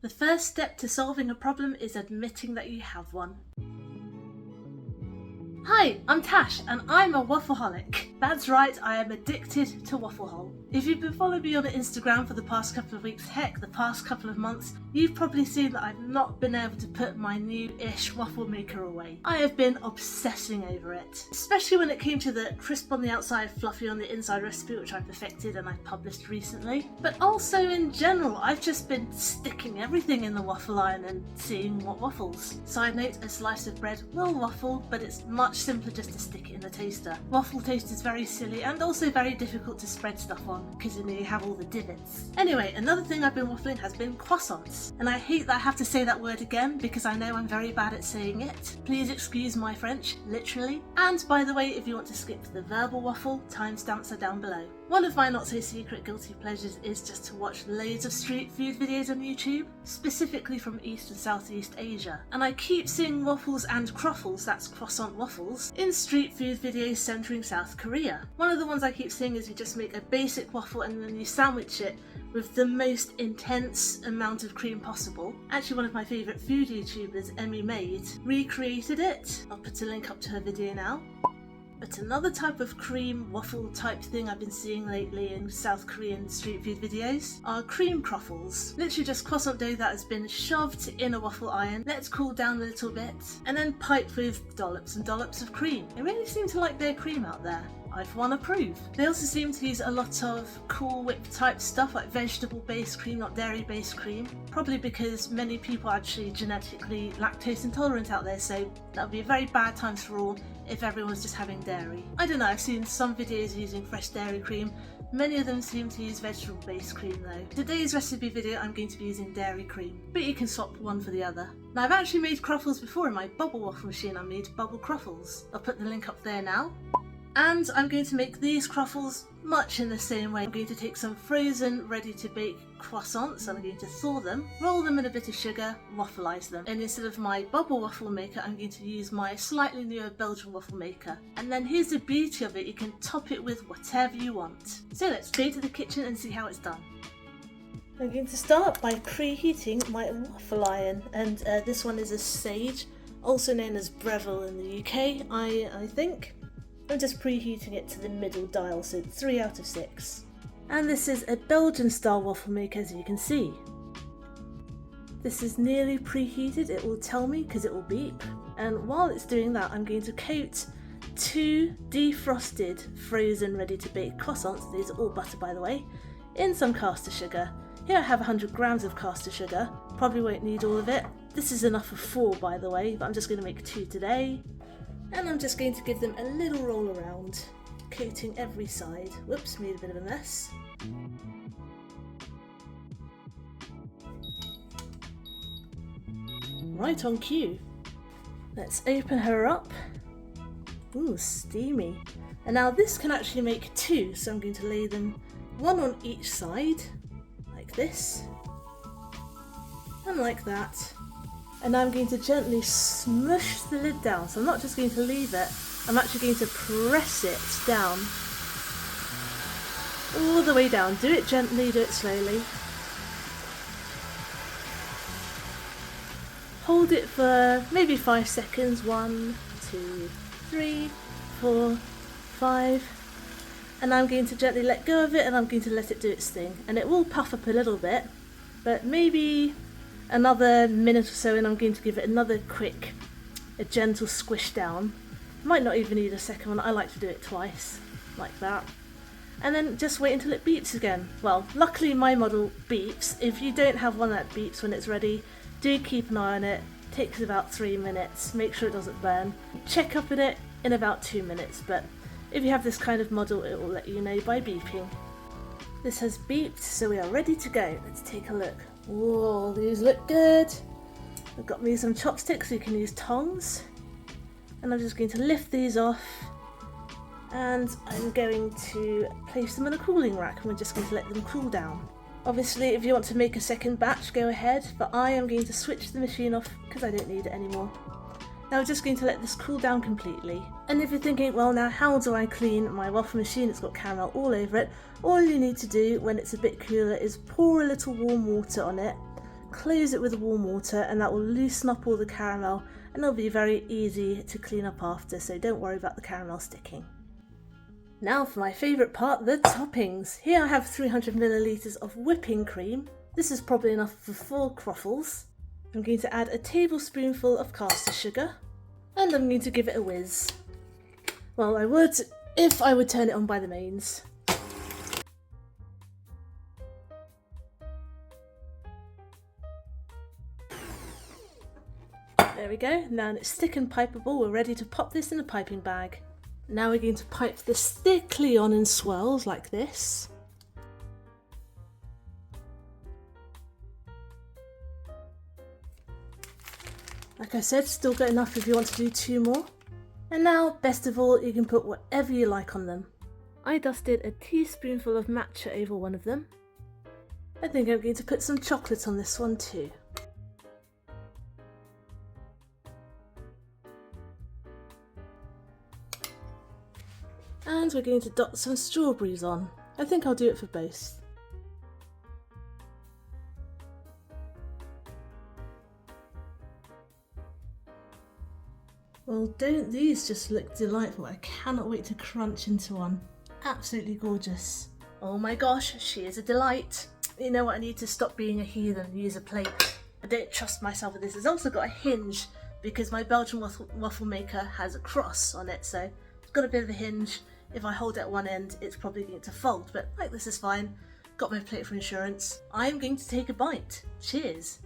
The first step to solving a problem is admitting that you have one. Hi, I'm Tash and I'm a waffleaholic. That's right, I am addicted to waffle. If you've been following me on Instagram for the past couple of weeks, heck, the past couple of months, you've probably seen that I've not been able to put my new-ish waffle maker away. I have been obsessing over it, especially when it came to the crisp on the outside, fluffy on the inside recipe, which I perfected and I published recently. But also in general, I've just been sticking everything in the waffle iron and seeing what waffles. Side note, a slice of bread will waffle, but it's much simpler just to stick it in the toaster. Waffle toast is very silly and also very difficult to spread stuff on because you have all the divots. Anyway, another thing I've been waffling has been croissants. And I hate that I have to say that word again because I know I'm very bad at saying it. Please excuse my French, literally. And by the way, if you want to skip the verbal waffle, timestamps are down below. One of my not so secret guilty pleasures is just to watch loads of street food videos on YouTube, specifically from East and Southeast Asia. And I keep seeing waffles and croffles, that's croissant waffles, in street food videos centering South Korea. One of the ones I keep seeing is you just make a basic waffle and then you sandwich it with the most intense amount of cream possible. Actually, one of my favourite food YouTubers, Emmy Made, recreated it. I'll put a link up to her video now. But another type of cream waffle type thing I've been seeing lately in South Korean street food videos are cream croffles. Literally just croissant dough that has been shoved in a waffle iron, let it cool down a little bit, and then piped with dollops and dollops of cream. They really seem to like their cream out there. I for one approve. They also seem to use a lot of Cool Whip type stuff like vegetable based cream, not dairy based cream. Probably because many people are actually genetically lactose intolerant out there, so that would be a very bad time for all if everyone's just having dairy. I don't know, I've seen some videos using fresh dairy cream. Many of them seem to use vegetable based cream though. Today's recipe video I'm going to be using dairy cream, but you can swap one for the other. Now I've actually made croffles before in my bubble waffle machine. I made bubble croffles. I'll put the link up there now. And I'm going to make these croffles much in the same way. I'm going to take some frozen ready to bake croissants and I'm going to thaw them, roll them in a bit of sugar, waffleize them. And instead of my bubble waffle maker, I'm going to use my slightly newer Belgian waffle maker. And then here's the beauty of it, you can top it with whatever you want. So let's go to the kitchen and see how it's done. I'm going to start by preheating my waffle iron, and this one is a Sage, also known as Breville in the UK, I think. I'm just preheating it to the middle dial, so 3 out of 6. And this is a Belgian style waffle maker, as you can see. This is nearly preheated, it will tell me because it will beep. And while it's doing that, I'm going to coat 2 defrosted frozen ready to bake croissants, these are all butter by the way, in some caster sugar. Here I have 100 grams of caster sugar, probably won't need all of it. This is enough for 4 by the way, but I'm just going to make 2 today. And I'm just going to give them a little roll around, coating every side. Whoops, made a bit of a mess. Right on cue. Let's open her up. Ooh, steamy. And now this can actually make 2, so I'm going to lay them 1 on each side, like this, and like that. And now I'm going to gently smush the lid down, so I'm not just going to leave it, I'm actually going to press it down, all the way down. Do it gently, do it slowly. Hold it for maybe 5 seconds, 1, 2, 3, 4, 5, and I'm going to gently let go of it and I'm going to let it do its thing. And it will puff up a little bit, but maybe another minute or so and I'm going to give it another quick, a gentle squish down. Might not even need a second one, I like to do it twice, like that. And then just wait until it beeps again. Well, luckily my model beeps. If you don't have one that beeps when it's ready, do keep an eye on it. It takes about 3 minutes, make sure it doesn't burn. Check up on it in about 2 minutes, but if you have this kind of model it will let you know by beeping. This has beeped, so we are ready to go. Let's take a look. Whoa, these look good. I've got me some chopsticks so you can use tongs. And I'm just going to lift these off and I'm going to place them in a cooling rack and we're just going to let them cool down. Obviously if you want to make a second batch, go ahead, but I am going to switch the machine off because I don't need it anymore. Now we're just going to let this cool down completely. And if you're thinking, well now how do I clean my waffle machine, it's got caramel all over it, all you need to do when it's a bit cooler is pour a little warm water on it, close it with warm water, and that will loosen up all the caramel, and it'll be very easy to clean up after, so don't worry about the caramel sticking. Now for my favourite part, the toppings. Here I have 300 millilitres of whipping cream. This is probably enough for 4 croffles. I'm going to add a tablespoonful of caster sugar, and I'm going to give it a whiz. Well, I would if I would turn it on by the mains. There we go, now it's thick and pipeable, we're ready to pop this in a piping bag. Now we're going to pipe this thickly on in swirls like this. Like I said, still got enough if you want to do 2 more. And now, best of all, you can put whatever you like on them. I dusted a teaspoonful of matcha over one of them. I think I'm going to put some chocolate on this one too. And we're going to dot some strawberries on. I think I'll do it for both. Well, don't these just look delightful? I cannot wait to crunch into one. Absolutely gorgeous. Oh my gosh, she is a delight. You know what, I need to stop being a heathen and use a plate. I don't trust myself with this. It's also got a hinge because my Belgian waffle maker has a cross on it, so it's got a bit of a hinge. If I hold it at one end, it's probably going to fold, but like this is fine. Got my plate for insurance. I'm going to take a bite. Cheers.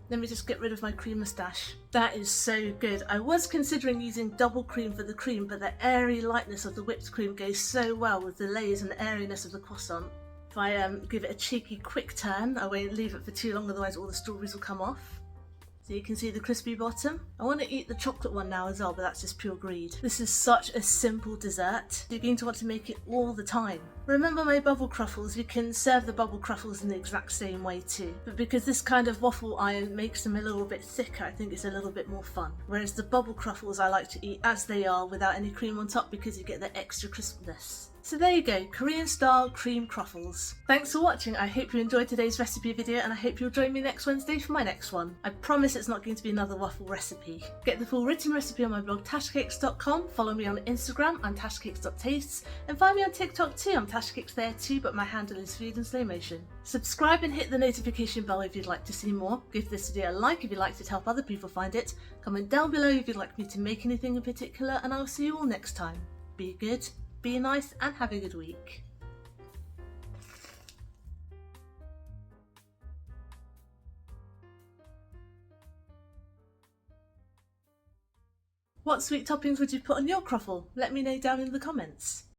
Let me just get rid of my cream moustache. That is so good. I was considering using double cream for the cream, but the airy lightness of the whipped cream goes so well with the layers and the airiness of the croissant. If I give it a cheeky quick turn, I won't leave it for too long, otherwise all the strawberries will come off. So you can see the crispy bottom. I want to eat the chocolate one now as well, but that's just pure greed. This is such a simple dessert. You're going to want to make it all the time. Remember my bubble croffles? You can serve the bubble croffles in the exact same way too. But because this kind of waffle iron makes them a little bit thicker, I think it's a little bit more fun. Whereas the bubble croffles I like to eat as they are without any cream on top because you get the extra crispness. So there you go, Korean style cream croffles. Thanks for watching. I hope you enjoyed today's recipe video, and I hope you'll join me next Wednesday for my next one. I promise it's not going to be another waffle recipe. Get the full written recipe on my blog tashcakes.com, follow me on Instagram, I'm tashcakes.tastes, and find me on TikTok too, I'm tashcakes there too, but my handle is food in slow motion. Subscribe and hit the notification bell if you'd like to see more. Give this video a like if you'd like to help other people find it. Comment down below if you'd like me to make anything in particular, and I'll see you all next time. Be good, be nice, and have a good week. What sweet toppings would you put on your croffle? Let me know down in the comments.